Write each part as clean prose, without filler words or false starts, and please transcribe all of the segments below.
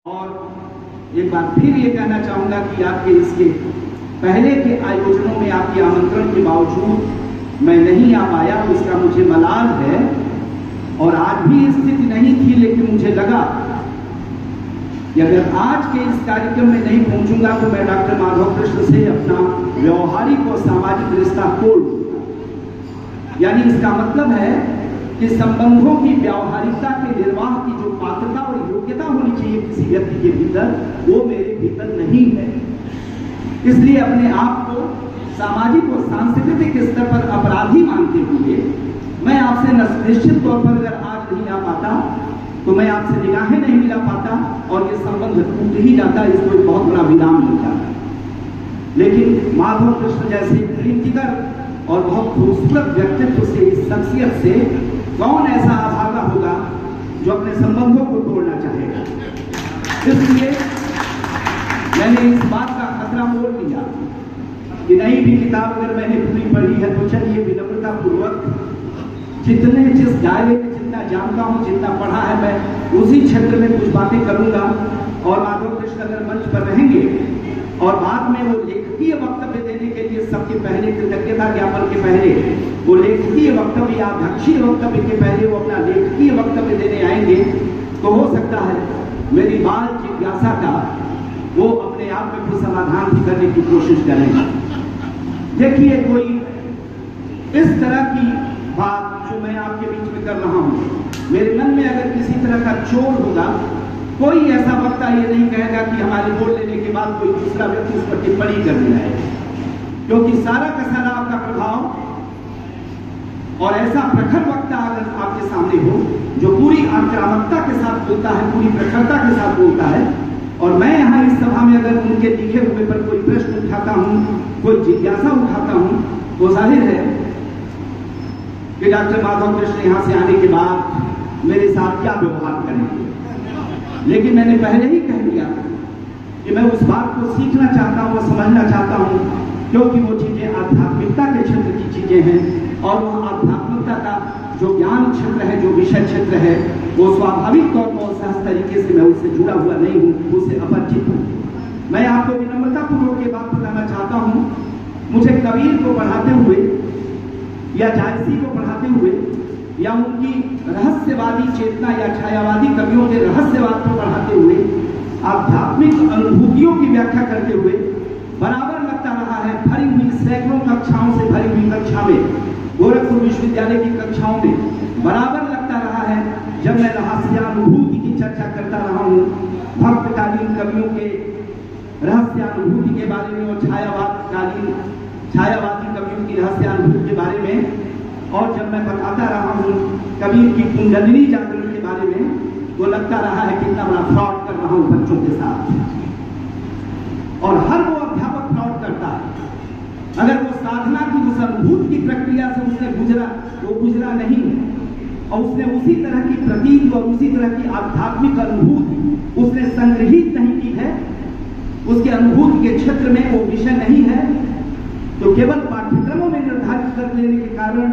और एक बार फिर ये कहना चाहूँगा कि आपके इसके पहले के आयोजनों में आपके आमंत्रण के बावजूद मैं नहीं आ पाया, उसका मुझे मलाल है। और आज भी स्थिति नहीं थी, लेकिन मुझे लगा कि अगर आज के इस कार्यक्रम में नहीं पहुंचूंगा तो मैं डॉक्टर माधव कृष्ण से अपना व्यवहारिक और सामाजिक रिश्ता तोड़ दूंगा। यानी इसका मतलब है कि संबंधों की व्यावहारिकता के निर्वाह की जो पात्रता और योग्यता होनी चाहिए किसी व्यक्ति के भीतर, वो मेरे भीतर नहीं है। इसलिए अपने आप को सामाजिक और सांस्कृतिक स्तर पर अपराधी मानते हुए मैं आपसे निश्चित तौर पर अगर आज नहीं आ पाता तो मैं आपसे निगाहें नहीं मिला पाता और ये संबंध टूट ही जाता, इसको एक बहुत बड़ा विराम मिल जाता। लेकिन माधव कृष्ण जैसे प्रीतिकर और बहुत खूबसूरत व्यक्तित्व से, इस शख्सियत से कौन ऐसा अभागा होगा जो अपने संबंधों को तोड़ना चाहेगा। इसलिए मैंने इस बात का खतरा मोल लिया कि नहीं भी किताब अगर मैंने पूरी पढ़ी है तो चलिए विनम्रता पूर्वक जिस दायरे में जितना जानता हूँ, जितना पढ़ा है, मैं उसी क्षेत्र में कुछ बातें करूंगा। और माधव कृष्ण अगर मंच पर रहेंगे और बाद में वो लेखकीय वक्तव्य देने के लिए सबके पहले कृतज्ञता ज्ञापन के पहले वो लेखकीय वक्तव्य या अध्यक्षीय वक्तव्य के पहले वो अपना लेखकीय वक्तव्य देने आएंगे, तो हो सकता है मेरी बाल जिज्ञासा का वो अपने आप में कुछ समाधान भी करने की कोशिश करेंगे। देखिए, कोई इस तरह की बात जो मैं आपके बीच में कर रहा हूं, मेरे मन में अगर किसी तरह का चोर होगा, कोई ऐसा वक्ता ये नहीं कहेगा कि हमारे बोल लेने के बाद कोई दूसरा व्यक्ति उस पर टिप्पणी करने आए, क्योंकि सारा का सारा आपका प्रभाव और ऐसा प्रखर वक्ता अगर आपके सामने हो जो पूरी आक्रामकता के साथ बोलता है, पूरी प्रखरता के साथ बोलता है, और मैं यहाँ इस सभा में अगर उनके लिखे हुए पर कोई प्रश्न उठाता हूँ, कोई जिज्ञासा उठाता हूँ, तो जाहिर है कि डॉक्टर माधव कृष्ण यहाँ से आने के बाद मेरे साथ क्या व्यवहार करेंगे। लेकिन मैंने पहले ही कह दिया कि मैं उस बात को सीखना चाहता हूँ, समझना चाहता हूँ, क्योंकि वो चीजें आध्यात्मिकता के क्षेत्र की चीजें हैं और वह आध्यात्मिकता का जो ज्ञान क्षेत्र है, जो विषय क्षेत्र है, वो स्वाभाविक तौर पर सहज तरीके से मैं उससे जुड़ा हुआ नहीं हूँ, उससे अपरिचित हूँ। मैं आपको विनम्रता पूर्वक ये बात बताना चाहता हूँ, मुझे कबीर को पढ़ाते हुए या जायसी को पढ़ाते हुए या उनकी रहस्यवादी चेतना या छायावादी कवियों के रहस्यवाद को पढ़ाते हुए आध्यात्मिक अनुभूतियों की व्याख्या करते हुए बराबर लगता रहा है भरी हुई सैकड़ों कक्षाओं से भरी हुई कक्षा में, गोरखपुर विश्वविद्यालय की कक्षाओं में बराबर लगता रहा है जब मैं रहस्यानुभूति की चर्चा करता रहा हूँ, भक्तकालीन कवियों के रहस्यानुभूति के बारे में और छायावादी कवियों की रहस्यानुभूति के बारे में, और जब मैं बताता रहा हूँ कबीर की कुंडलिनी जागरण के बारे में, तो लगता रहा है कितना बड़ा फ्रॉड कर रहा हूँ बच्चों के साथ। और हर वो अध्यापक फ्रॉड करता है अगर वो साधना की उस अनुभूति की प्रक्रिया से उसने गुजरा नहीं है और उसने उसी तरह की प्रतीक और उसी तरह की आध्यात्मिक अनुभूति उसने संग्रहित नहीं की है, उसके अनुभूति के क्षेत्र में वो विषय नहीं है, तो केवल पाठ्यक्रमों में निर्धारित कर लेने के कारण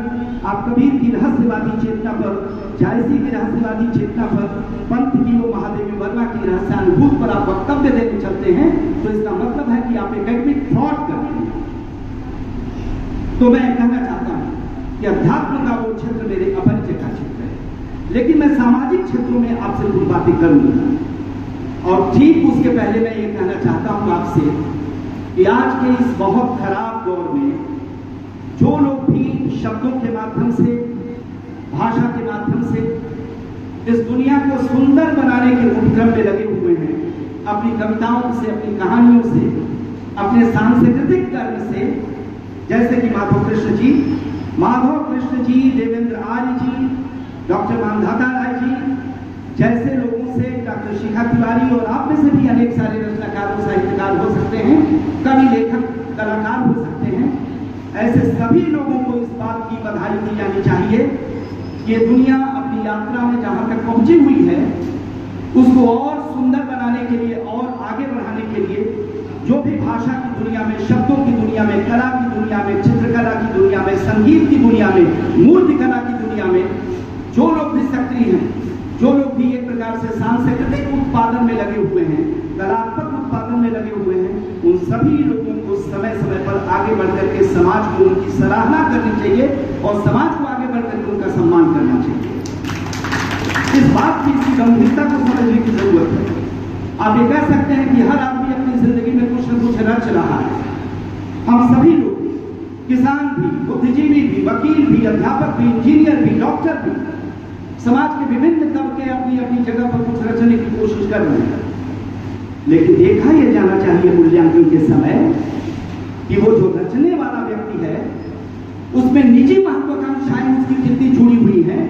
आप कबीर की रहस्यवादी चेतना पर, जायसी की रहस्यवादी चेतना पर, पंत की वो महादेवी वर्मा की रहस्यानुभूति पर आप वक्तव्य देने चलते हैं, तो इसका मतलब है कि आप एकेडमिक फ्रॉड करते हैं। तो मैं कहना चाहता हूं कि अध्यात्म का वो क्षेत्र मेरे अपरिचय का क्षेत्र है, लेकिन मैं सामाजिक क्षेत्रों में आपसे कुछ बातें करूंगा। और ठीक उसके पहले मैं ये कहना चाहता हूं आपसे कि आज के इस बहुत खराब दौर में जो लोग भी शब्दों के माध्यम से, भाषा के माध्यम से इस दुनिया को सुंदर बनाने के उपक्रम में लगे हुए हैं, अपनी कविताओं से, अपनी कहानियों से, अपने सांस्कृतिक कर्म से, जैसे कि माधव कृष्ण जी, देवेंद्र आर्य जी, डॉक्टर मानधाता राय जी जैसे लोगों से, डॉक्टर शिखा तिवारी और आप में से भी अनेक सारे रचनाकार और साहित्यकार हो सकते हैं, कवि, लेखक, कलाकार हो सकते हैं, ऐसे सभी लोगों को इस बात की बधाई दी जानी चाहिए कि ये दुनिया अपनी यात्रा में जहां तक पहुंची हुई है उसको और सुंदर बनाने के लिए और आगे बढ़ाने के लिए जो भी भाषा की दुनिया में, शब्दों की दुनिया में, कला की दुनिया में, चित्रकला की दुनिया में, संगीत की दुनिया में, मूर्ति कला की दुनिया में जो लोग भी सक्रिय हैं, जो लोग भी एक प्रकार प्रकार से सांस्कृतिक उत्पादन में लगे हुए हैं, कलात्मक उत्पादन में लगे हुए हैं, उन सभी लोगों को समय समय पर आगे बढ़कर के समाज को उनकी सराहना करनी चाहिए और समाज को आगे बढ़कर के उनका सम्मान करना चाहिए। इस बात की, इसकी गंभीरता को समझने की जरूरत है। आप ये कह सकते हैं कि हर आदमी अपनी जिंदगी में कुछ न कुछ रच रहा है। हम सभी लोग, किसान भी, बुद्धिजीवी भी, वकील भी, अध्यापक भी, इंजीनियर भी, डॉक्टर भी, समाज के विभिन्न तबके अपनी अपनी जगह पर कुछ रचने की कोशिश कर रहे हैं। लेकिन देखा यह जाना चाहिए मूल्यांकन के समय कि वो जो रचने वाला व्यक्ति है उसमें निजी महत्वाकांक्षाएं उसकी कितनी जुड़ी हुई हैं,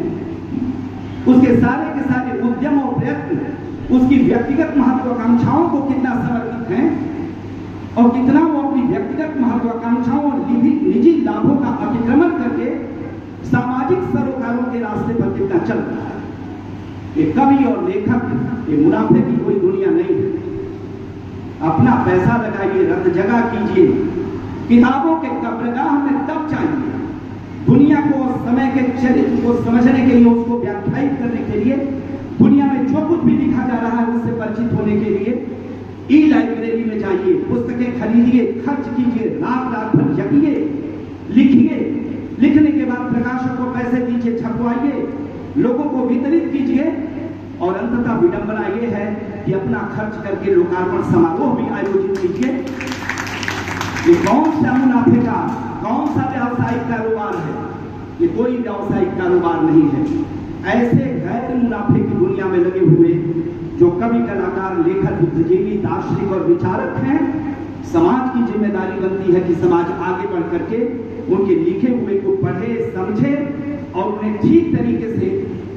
उसके सारे के सारे उद्यम और प्रयत्न उसकी व्यक्तिगत महत्वाकांक्षाओं को कितना समर्पित हैं और कितना वो अपनी व्यक्तिगत महत्वाकांक्षाओं और निजी लाभों का अतिक्रमण करके सामाजिक सरोकारों के रास्ते पर कितना चल रहा है। ये कवि और लेखक, ये मुनाफे की कोई दुनिया नहीं है। अपना पैसा लगाइए, रत जगह कीजिए, किताबों के कब्रगाह में तब चाहिए, दुनिया को समय के चरित्र को समझने के लिए, उसको व्याख्यायित करने के लिए, दुनिया में जो कुछ भी लिखा जा रहा है उससे परिचित होने के लिए ई लाइब्रेरी में जाइए, पुस्तकें खरीदिए, खर्च कीजिए, रात रात भर जगिए, लिखिए, लिखने के बाद प्रकाशक को पैसे दीजिए, छपवाइए, लोगों को वितरित कीजिए और अंततः विडंबना यह है कि अपना खर्च करके लोकार्पण समारोह भी आयोजित कीजिए। ये कौन सा मुनाफे का, कौन सा व्यावसायिक कारोबार है? ये कोई व्यावसायिक कारोबार नहीं है। ऐसे गैर मुनाफे की दुनिया में लगे हुए जो कवि, कलाकार, लेखक, बुद्धिजीवी, दार्शनिक और विचारक हैं, समाज की जिम्मेदारी बनती है कि समाज आगे बढ़ करके उनके लिखे हुए को पढ़े, समझे और उन्हें ठीक तरीके से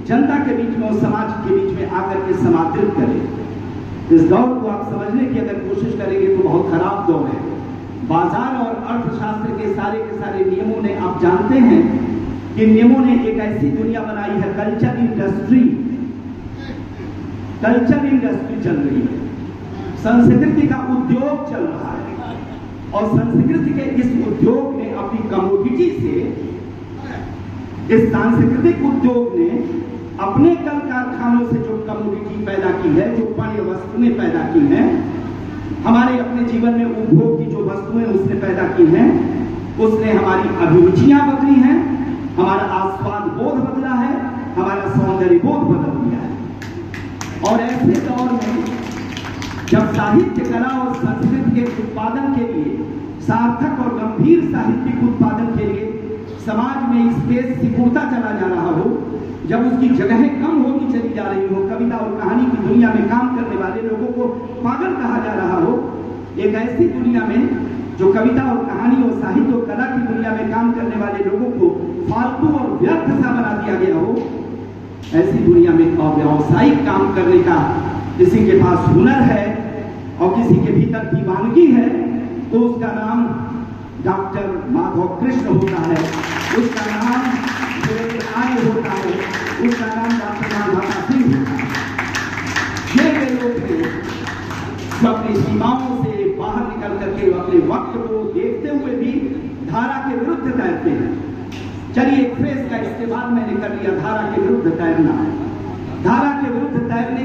जनता के बीच में और समाज के बीच में आकर के समादृत करे। इस दौर को आप समझने की अगर कोशिश करेंगे तो बहुत खराब दौर है। बाजार और अर्थशास्त्र के सारे नियमों ने, आप जानते हैं कि नियमों ने एक ऐसी दुनिया बनाई है, कल्चर इंडस्ट्री चल रही है, संस्कृति का उद्योग चल रहा है और संस्कृति के इस उद्योग ने अपनी कमोडिटी से, इस सांस्कृतिक उद्योग ने अपने कल कारखानों से जो कमोडिटी पैदा की है, जो पानी वस्तुएं पैदा की हैं, हमारे अपने जीवन में उपभोग की जो वस्तुएं उसने पैदा की हैं, उसने हमारी अभिरुचियां बदली हैं, हमारा आस्वाद बोध बदला है, हमारा सौंदर्य बोध बदल दिया है। और ऐसे दौर में जब साहित्य, कला और संस्कृति के उत्पादन के लिए, सार्थक और गंभीर साहित्यिक उत्पादन के लिए समाज में स्पेस सिकुड़ता चला जा रहा हो, जब उसकी जगहें कम होती चली जा रही हो, कविता और कहानी की दुनिया में काम करने वाले लोगों को पागल कहा जा रहा हो, एक ऐसी दुनिया में जो कविता और कहानी और साहित्य और कला की दुनिया में काम करने वाले लोगों को फालतू और व्यर्थ सा बना दिया गया हो, ऐसी दुनिया में अव्यावसायिक काम करने का किसी के पास हुनर है और किसी के भीतर दीवानगी है तो उसका नाम डॉक्टर माधव कृष्ण होता है, उसका नाम आर्य होता है, उसका नाम डॉक्टर माधव सिंह होता है। ये वे लोग हैं जो अपनी सीमाओं से बाहर निकल करके अपने वक्त को देखते हुए भी धारा के विरुद्ध तैरते हैं। चलिए, एक फ्रेज का इस्तेमाल मैंने कर लिया, धारा के विरुद्ध तैरना। धारा के विरुद्ध तैरने